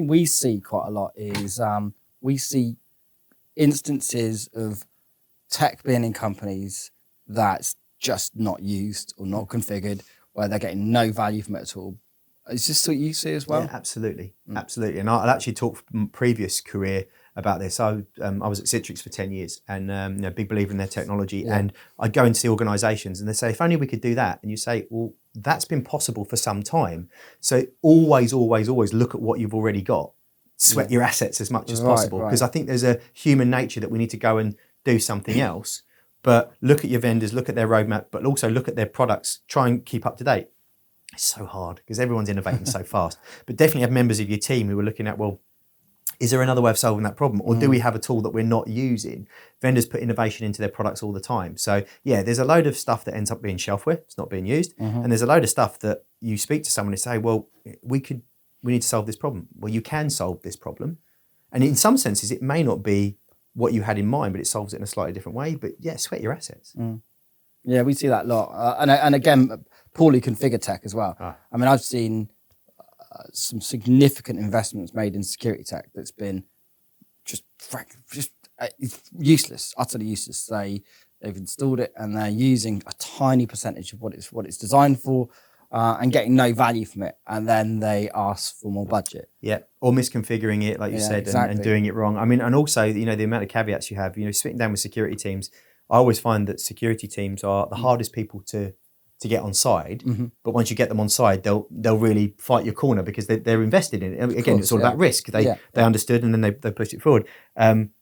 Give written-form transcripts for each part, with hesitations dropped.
we see quite a lot is we see instances of tech being in companies that's just not used or not configured, where they're getting no value from it at all. Is this what you see as well? Yeah, absolutely. Absolutely. And I'll actually talk from previous career about this. I was at Citrix for 10 years and big believer in their technology. Yeah. And I'd go into the organisations and they say, if only we could do that. And you say, well, that's been possible for some time. So always look at what you've already got. Sweat your assets as much as possible. Because I think there's a human nature that we need to go and do something else. But look at your vendors, look at their roadmap, but also look at their products, try and keep up to date. It's so hard because everyone's innovating so fast. But definitely have members of your team who are looking at, well, is there another way of solving that problem? Or do we have a tool that we're not using? Vendors put innovation into their products all the time. So yeah, there's a load of stuff that ends up being shelfware. It's not being used. And there's a load of stuff that you speak to someone and say, well, we need to solve this problem. Well, you can solve this problem. And in some senses, it may not be what you had in mind, but it solves it in a slightly different way. But yeah, sweat your assets. Yeah, we see that a lot. And again, poorly configured tech as well. I mean, I've seen some significant investments made in security tech that's been just it's useless, utterly useless. They've installed it and they're using a tiny percentage of what it's designed for, and getting no value from it, and then they ask for more budget. Yeah, or misconfiguring it, like you said, exactly. and doing it wrong. I mean, and also, the amount of caveats you have. Sitting down with security teams, I always find that security teams are the hardest people to get on side. But once you get them on side, they'll really fight your corner because they're invested in it. Again, it's all about risk. They understood and then they push it forward.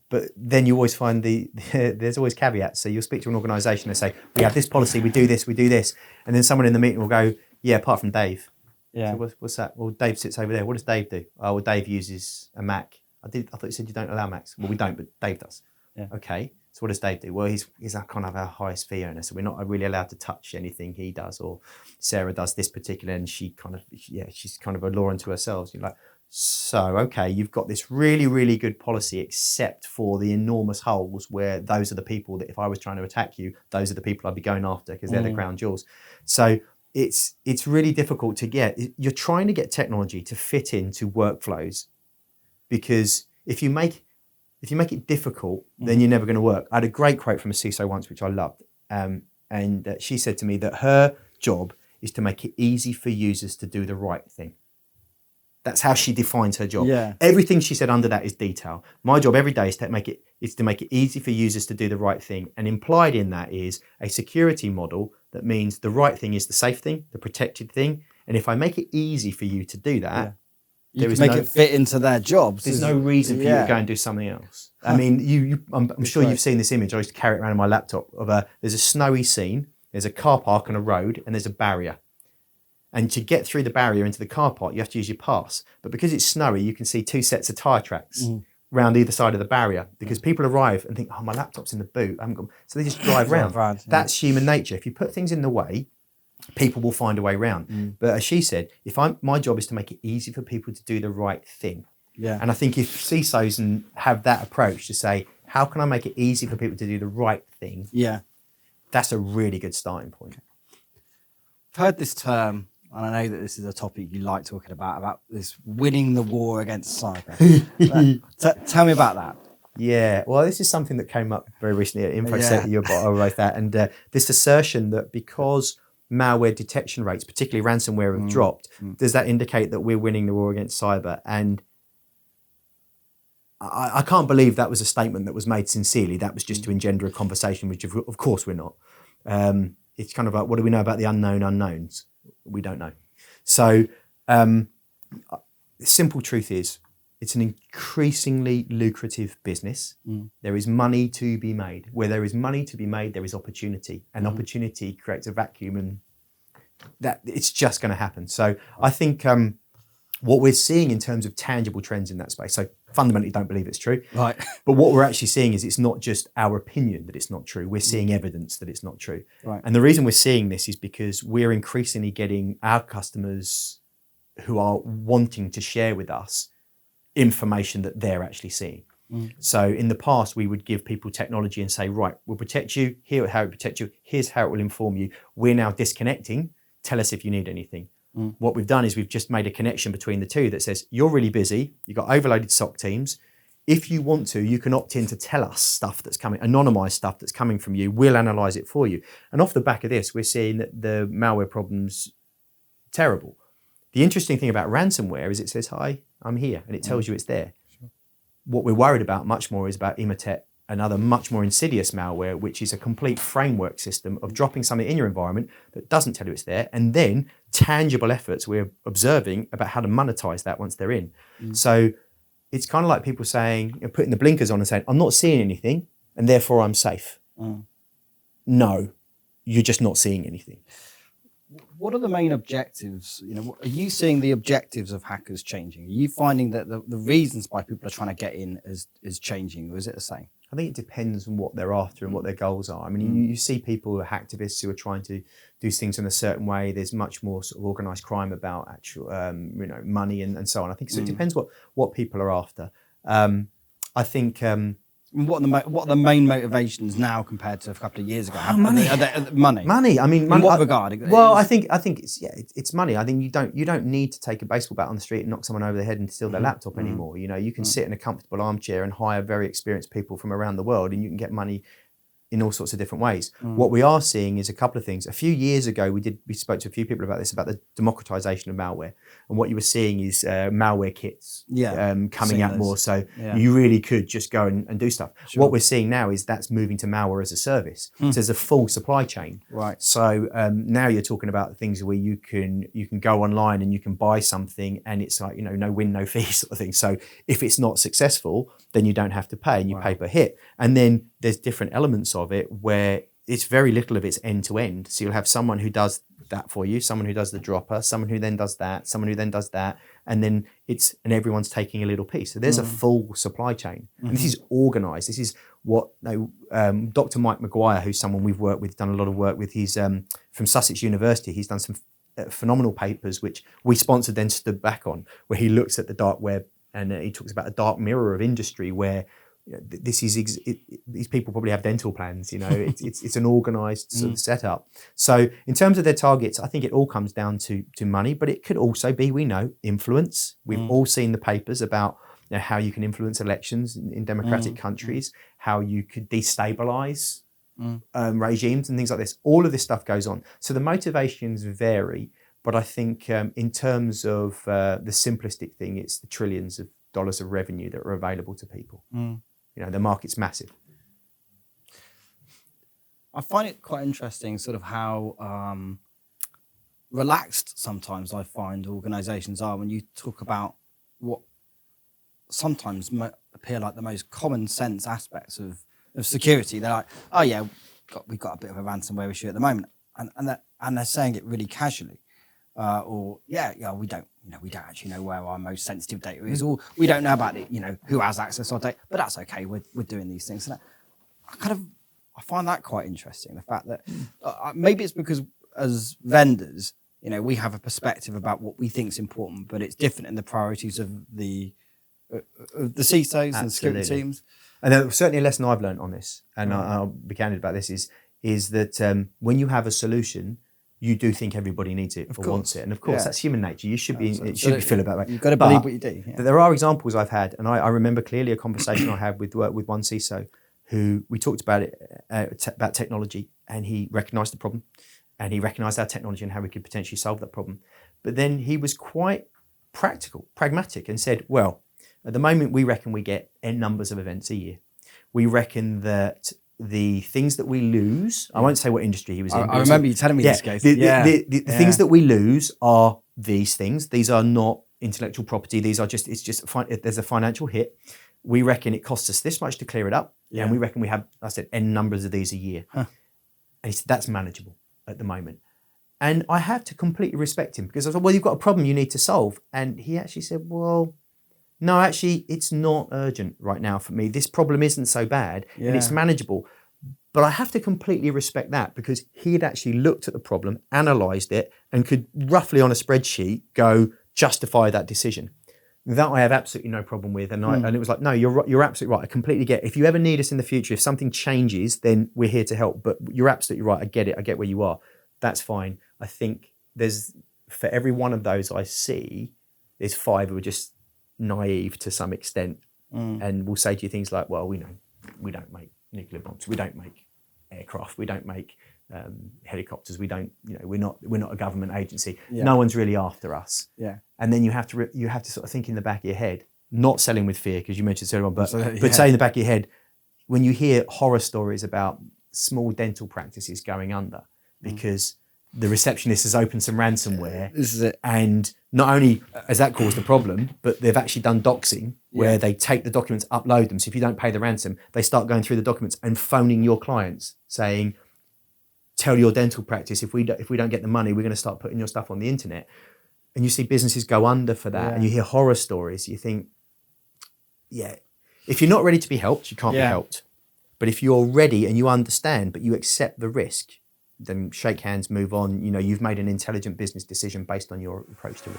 But then you always find there's always caveats. So you'll speak to an organisation, they say, we have this policy, we do this, and then someone in the meeting will go, yeah, apart from Dave. Yeah. So what's that? Well, Dave sits over there. What does Dave do? Oh, well, Dave uses a Mac. I thought you said you don't allow Macs. Well, we don't, but Dave does. Yeah. Okay. So what does Dave do? Well, he's kind of our highest fee earner, so we're not really allowed to touch anything he does. Or Sarah does this particular, and she's kind of a law unto herself. You're like, so okay, you've got this really, really good policy, except for the enormous holes where those are the people that if I was trying to attack you, those are the people I'd be going after because they're the crown jewels. So it's really difficult to get. You're trying to get technology to fit into workflows, because if you make it difficult, then you're never going to work. I had a great quote from a CISO once, which I loved. And she said to me that her job is to make it easy for users to do the right thing. That's how she defines her job. Yeah. Everything she said under that is detail. My job every day is to make it easy for users to do the right thing. And implied in that is a security model that means the right thing is the safe thing, the protected thing. And if I make it easy for you to do that, you can make it fit into their jobs. There's no reason for you to go and do something else. I mean, I'm sure you've seen this image. I used to carry it around on my laptop there's a snowy scene, there's a car park and a road, and there's a barrier. And to get through the barrier into the car park, you have to use your pass. But because it's snowy, you can see two sets of tyre tracks around either side of the barrier, because people arrive and think, oh, my laptop's in the boot. I haven't got... So they just drive around. That's human nature. If you put things in the way, people will find a way around. But as she said, my job is to make it easy for people to do the right thing. Yeah. And I think if CISOs have that approach to say, how can I make it easy for people to do the right thing? Yeah. That's a really good starting point. I've heard this term, and I know that this is a topic you like talking about this winning the war against cyber. Tell me about that. Yeah, well, this is something that came up very recently at InfoSec. I wrote that. And this assertion that because malware detection rates, particularly ransomware, have dropped, does that indicate that we're winning the war against cyber? And I can't believe that was a statement that was made sincerely. That was just to engender a conversation, which of course we're not. It's kind of like, what do we know about the unknown unknowns? We don't know. So the simple truth is, it's an increasingly lucrative business. There is money to be made. Where there is money to be made, there is opportunity. And opportunity creates a vacuum, and that it's just going to happen. So I think what we're seeing in terms of tangible trends in that space, so fundamentally don't believe it's true. Right. But what we're actually seeing is it's not just our opinion that it's not true. We're seeing evidence that it's not true. Right. And the reason we're seeing this is because we're increasingly getting our customers who are wanting to share with us information that they're actually seeing. So in the past, we would give people technology and say, right, we'll protect you. Here's how it protects you. Here's how it will inform you. We're now disconnecting. Tell us if you need anything. What we've done is we've just made a connection between the two that says, you're really busy, you've got overloaded SOC teams. If you want to, you can opt in to tell us stuff that's coming, anonymized stuff that's coming from you. We'll analyze it for you. And off the back of this, we're seeing that the malware problem's terrible. The interesting thing about ransomware is it says, hi, I'm here, and it tells you it's there. Sure. What we're worried about much more is about Emotet, another much more insidious malware, which is a complete framework system of dropping something in your environment that doesn't tell you it's there, and then tangible efforts we're observing about how to monetize that once they're in. So it's kind of like people saying, putting the blinkers on and saying, I'm not seeing anything, and therefore I'm safe. No, you're just not seeing anything. What are the main objectives? Are you seeing the objectives of hackers changing? Are you finding that the reasons why people are trying to get in is changing, or is it the same? I think it depends on what they're after and what their goals are. I mean, you see people who are hacktivists who are trying to do things in a certain way. There's much more sort of organised crime about actual, money and so on. I think so. It depends what people are after. I think. What are the main motivations now compared to a couple of years ago? Money. Money. I mean, in what regard? Well, I think it's money. I think you don't need to take a baseball bat on the street and knock someone over the head and steal their laptop anymore. You can sit in a comfortable armchair and hire very experienced people from around the world, and you can get money in all sorts of different ways. What we are seeing is a couple of things. A few years ago, we spoke to a few people about this, about the democratization of malware. And what you were seeing is malware kits coming out more. So you really could just go and do stuff. Sure. What we're seeing now is that's moving to malware as a service. So there's a full supply chain. Right. So now you're talking about things where you can go online and you can buy something, and it's like, no win, no fee sort of thing. So if it's not successful, then you don't have to pay, and you pay per hit. And then there's different elements of it where it's very little of it's end to end. So you'll have someone who does that for you, someone who does the dropper, someone who then does that, someone who then does that, and then everyone's taking a little piece. So there's a full supply chain, and this is organized. This is what Dr. Mike Maguire, who's someone we've worked with, done a lot of work with. He's from Sussex University. He's done some phenomenal papers which we sponsored, then stood back on, where he looks at the dark web, and he talks about a dark mirror of industry where these people probably have dental plans. It's an organized sort of setup. So in terms of their targets, I think it all comes down to money, but it could also be, influence. We've all seen the papers about how you can influence elections in democratic countries, how you could destabilize regimes and things like this. All of this stuff goes on. So the motivations vary, but I think in terms of the simplistic thing, it's the trillions of dollars of revenue that are available to people. The market's massive. I find it quite interesting sort of how relaxed sometimes I find organizations are when you talk about what sometimes appear like the most common sense aspects of security. They're like, oh yeah, we've got a bit of a ransomware issue at the moment, and they're saying it really casually. Or we don't actually know where our most sensitive data is, or we don't know about it, who has access to our data, but that's okay. We're doing these things, and I find that quite interesting. The fact that maybe it's because as vendors, we have a perspective about what we think is important, but it's different in the priorities of the CISOs and security teams. And certainly a lesson I've learned on this, and I'll be candid about this, is that when you have a solution, you do think everybody needs it or wants it. And of course, that's human nature. You should it should be feel about that way. You've got to believe what you do. Yeah. There are examples I've had, and I remember clearly a conversation I had with one CISO who we talked about it, about technology, and he recognized the problem, and he recognized our technology and how we could potentially solve that problem. But then he was quite pragmatic, and said, well, at the moment, we reckon we get N numbers of events a year. We reckon that the things that we lose, I won't say what industry he was in. I remember you telling me this case. The things that we lose are these things. These are not intellectual property. These are there's a financial hit. We reckon it costs us this much to clear it up. Yeah. And we reckon we have, I said, N numbers of these a year. Huh. And he said, that's manageable at the moment. And I had to completely respect him, because I was like, well, you've got a problem you need to solve. And he actually said, well, no, actually, it's not urgent right now for me. This problem isn't so bad and it's manageable. But I have to completely respect that, because he had actually looked at the problem, analysed it, and could roughly on a spreadsheet justify that decision. That I have absolutely no problem with. And it was like, no, you're absolutely right. I completely get it. If you ever need us in the future, if something changes, then we're here to help. But you're absolutely right. I get it. I get where you are. That's fine. I think there's for every one of those I see, there's 5 who are just naive to some extent, and will say to you things like, well, we don't make nuclear bombs, we don't make aircraft, we don't make helicopters, we don't, we're not a government agency. No one's really after us. And then you have to sort of think in the back of your head, not selling with fear, because you mentioned earlier on, but say in the back of your head, when you hear horror stories about small dental practices going under because the receptionist has opened some ransomware, this is it. And not only has that caused a problem, but they've actually done doxing, where they take the documents, upload them. So if you don't pay the ransom, they start going through the documents and phoning your clients saying, tell your dental practice, if we don't get the money, we're going to start putting your stuff on the internet. And you see businesses go under for that, and you hear horror stories. You think, if you're not ready to be helped, you can't be helped. But if you're ready and you understand, but you accept the risk, then shake hands, move on. You've made an intelligent business decision based on your approach to it.